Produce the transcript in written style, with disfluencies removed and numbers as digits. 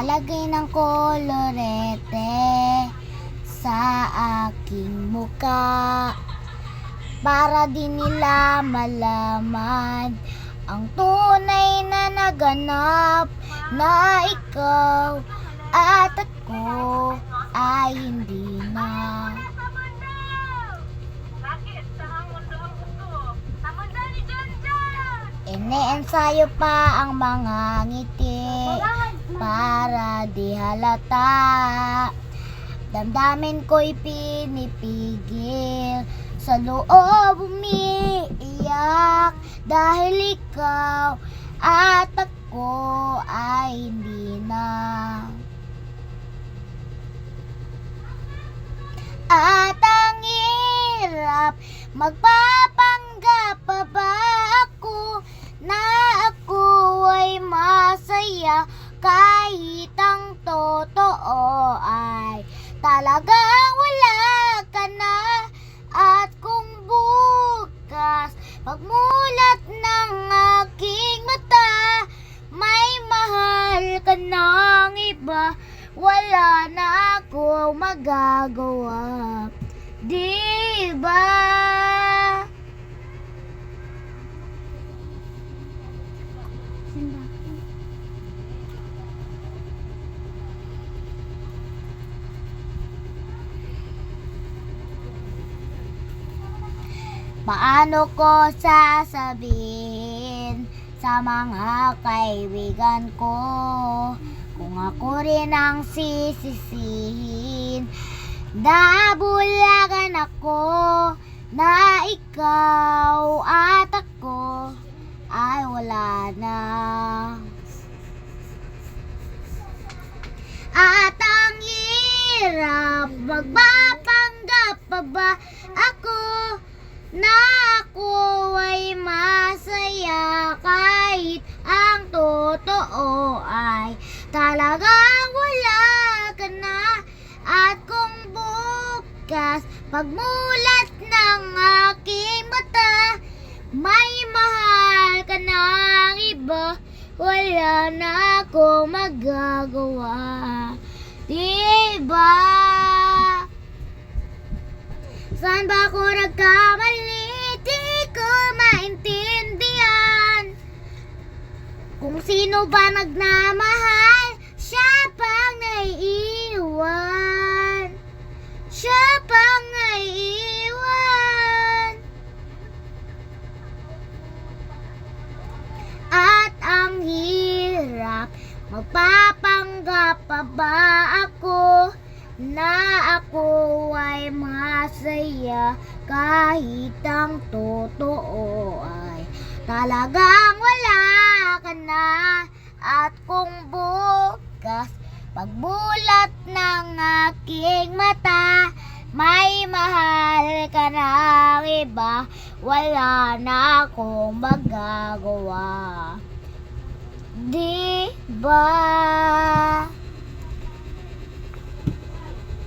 Maglalagay ng kolorete sa aking muka para di nila malaman ang tunay na naganap, na ikaw at ako ay hindi na. Ine-ensayo pa ang mga ngiti para di halata. Damdamin ko'y pinipigil, sa loob umiiyak dahil ikaw at ako ay hindi na. At ang hirap, magpapanggap pa ba ako na ako ay masaya kahit ang totoo ay talagang wala ka na. At kung bukas pagmulat ng aking mata may mahal ka ng iba, wala na akong magagawa, diba? Paano ko sasabihin sa mga kaibigan ko kung ako rin ang sisisihin? Nabulagan ako na ikaw at ako ay wala na. At ang hirap, magpapanggap pa ba ako na ako ay masaya kahit ang totoo ay talagang wala ka na. At kung bukas pagmulat ng aking mata may mahal ka ng iba, wala na akong magagawa, diba? Saan ba ako nagkamali? Di ko maintindihan. Kung sino ba nagmamahal, siya pang naiiwan. Siya pang naiiwan. At ang hirap, magpapanggap pa ba ako na ako ay masaya kahit ang totoo ay talagang wala ka na. At kung bukas pagbulat ng aking mata may mahal ka ng iba, wala na akong magagawa, diba?